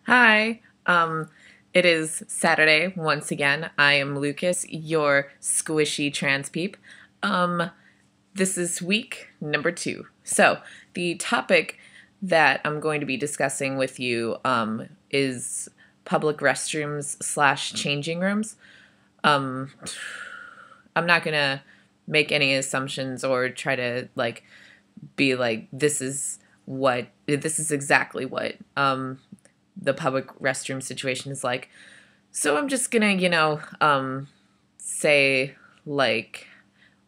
Hi. It is Saturday once again. I am Lucas, your squishy transpeep. Um, this is week number 2. So, the topic that I'm going to be discussing with you is public restrooms slash changing rooms. Um, I'm not gonna make any assumptions or try to be like this is exactly what the public restroom situation is like. So I'm just gonna, say like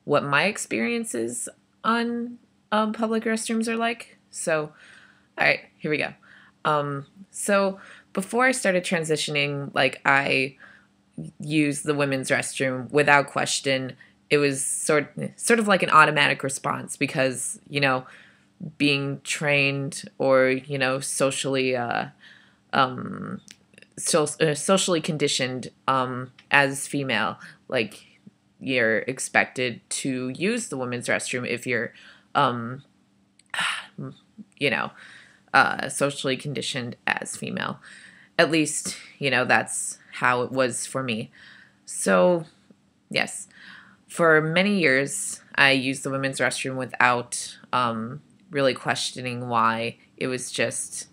what my experiences on public restrooms are like. So, all right, here we go. So before I started transitioning, I used the women's restroom without question. It was sort of like an automatic response because being trained or socially socially conditioned as female, like you're expected to use the women's restroom if you're um, you know socially conditioned as female. At least that's how it was for me. So yes, for many years I used the women's restroom without really questioning why. It was just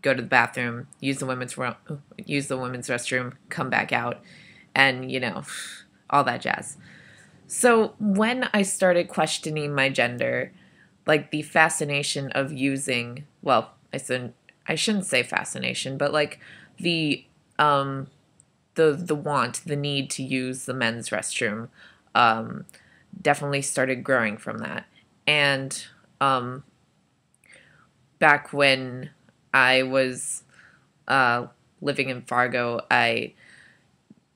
go to the bathroom, use the women's restroom, come back out, and all that jazz. So when I started questioning my gender, like the fascination of using, well, I shouldn't say fascination, but like the um the want, the need to use the men's restroom um definitely started growing from that. And um back when I was uh, living in Fargo, I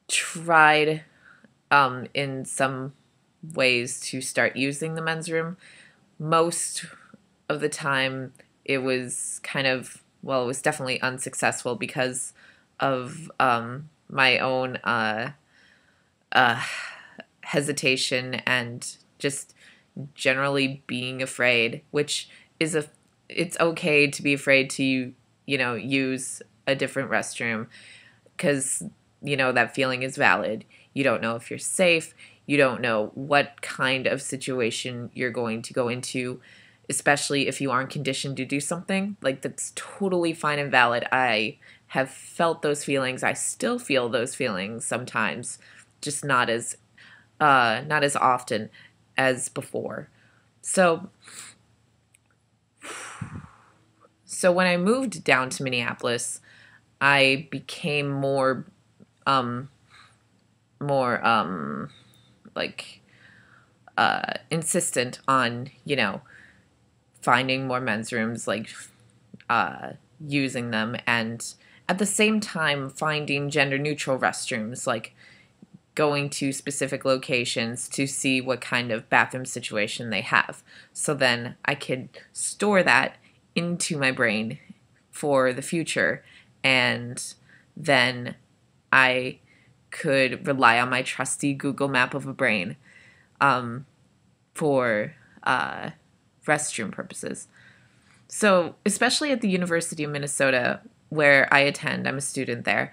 tried in some ways to start using the men's room. Most of the time, it was it was definitely unsuccessful because of my own uh, hesitation and just generally being afraid, which is it's okay to be afraid to use a different restroom because that feeling is valid. You don't know if you're safe. You don't know what kind of situation you're going to go into, especially if you aren't conditioned to do something. Like, that's totally fine and valid. I have felt those feelings. I still feel those feelings sometimes, just not as often as before. So so when I moved down to Minneapolis, I became um more like insistent on finding more men's rooms, uh using them, and at the same time finding gender neutral restrooms, like going to specific locations to see what kind of bathroom situation they have. So then I could store that into my brain for the future, and then I could rely on my trusty Google map of a brain um, for restroom purposes. So, especially at the University of Minnesota, where I attend, I'm a student there,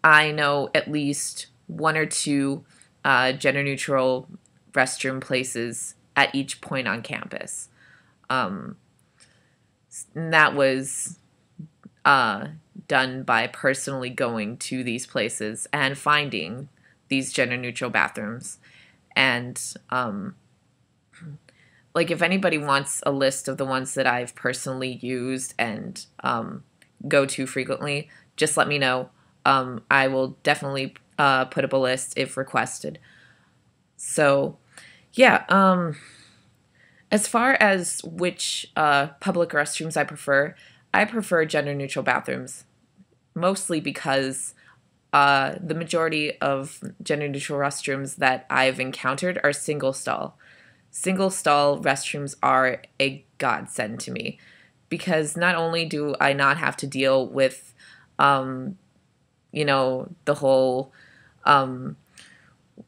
I know at least one or two gender neutral restroom places at each point on campus. Um, and that was uh, done by personally going to these places and finding these gender neutral bathrooms. And if anybody wants a list of the ones that I've personally used and go to frequently, just let me know. I will definitely put up a list if requested. So, yeah. As far as which public restrooms I prefer gender neutral bathrooms, mostly because the majority of gender neutral restrooms that I've encountered are single stall. Single stall restrooms are a godsend to me because not only do I not have to deal with, the whole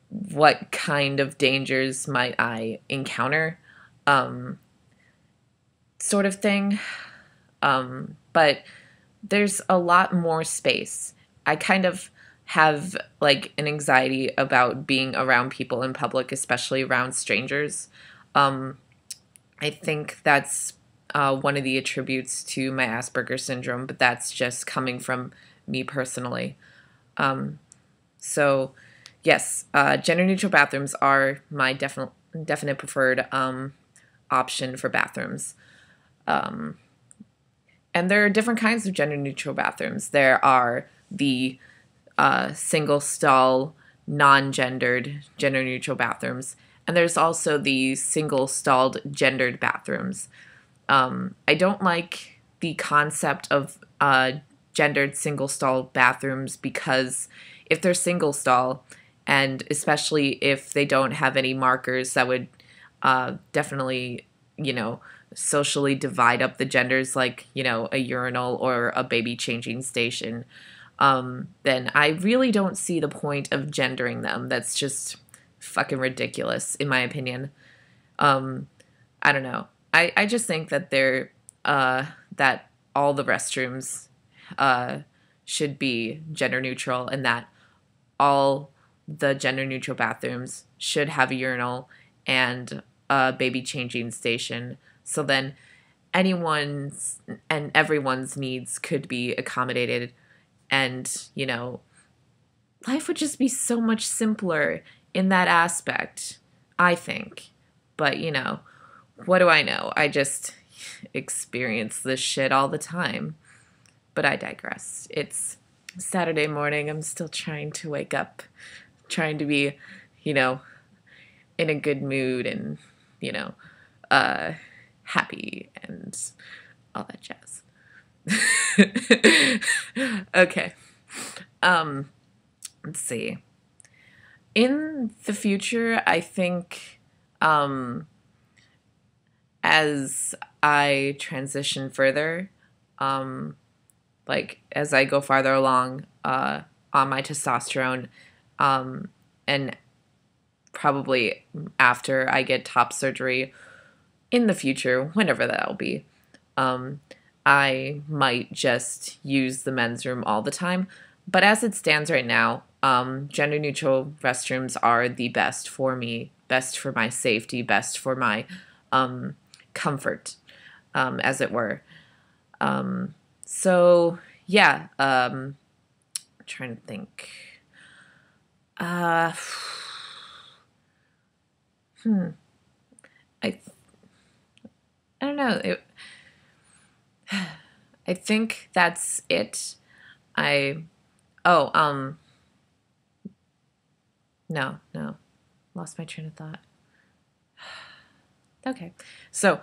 what kind of dangers might I encounter sort of thing, but there's a lot more space. I kind of have like an anxiety about being around people in public, especially around strangers. Um, I think that's one of the attributes to my Asperger's syndrome, but that's just coming from me personally. Um, so, yes, gender neutral bathrooms are my definite preferred option for bathrooms. Um, and there are different kinds of gender neutral bathrooms. There are the single stall, non gendered, gender neutral bathrooms. And there's also the single stalled gendered bathrooms. I don't like the concept of gendered single stall bathrooms because if they're single stall, and especially if they don't have any markers that would definitely, you know, socially divide up the genders, like, you know, a urinal or a baby changing station, then I really don't see the point of gendering them. That's just fucking ridiculous, in my opinion. Um, I don't know. I just think that that all the restrooms uh, should be gender neutral, and that all the gender neutral bathrooms should have a urinal and a baby changing station. So then anyone's and everyone's needs could be accommodated, and, you know, life would just be so much simpler in that aspect, I think. But, you know, what do I know? I just experience this shit all the time. But I digress. It's Saturday morning. I'm still trying to wake up, trying to be, you know, in a good mood and, you know, happy and all that jazz. Okay. Let's see. In the future, I think as I transition further, like as I go farther along on my testosterone, and probably after I get top surgery in the future, whenever that'll be, I might just use the men's room all the time. But as it stands right now, gender neutral restrooms are the best for me, best for my safety, best for my comfort, as it were. So yeah, trying to think. Uh, I I don't know. I think that's it. I oh no, lost my train of thought. Okay, so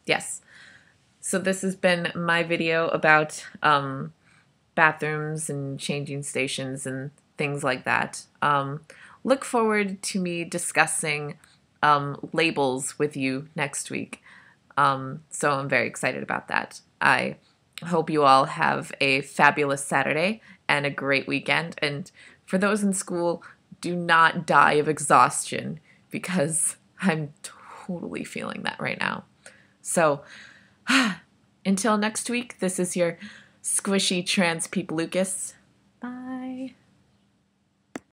yes. So this has been my video about bathrooms and changing stations and things like that. Look forward to me discussing labels with you next week. So I'm very excited about that. I hope you all have a fabulous Saturday and a great weekend. And for those in school, do not die of exhaustion, because I'm totally feeling that right now. So until next week, this is your Squishy Transpeep Lucas. Bye.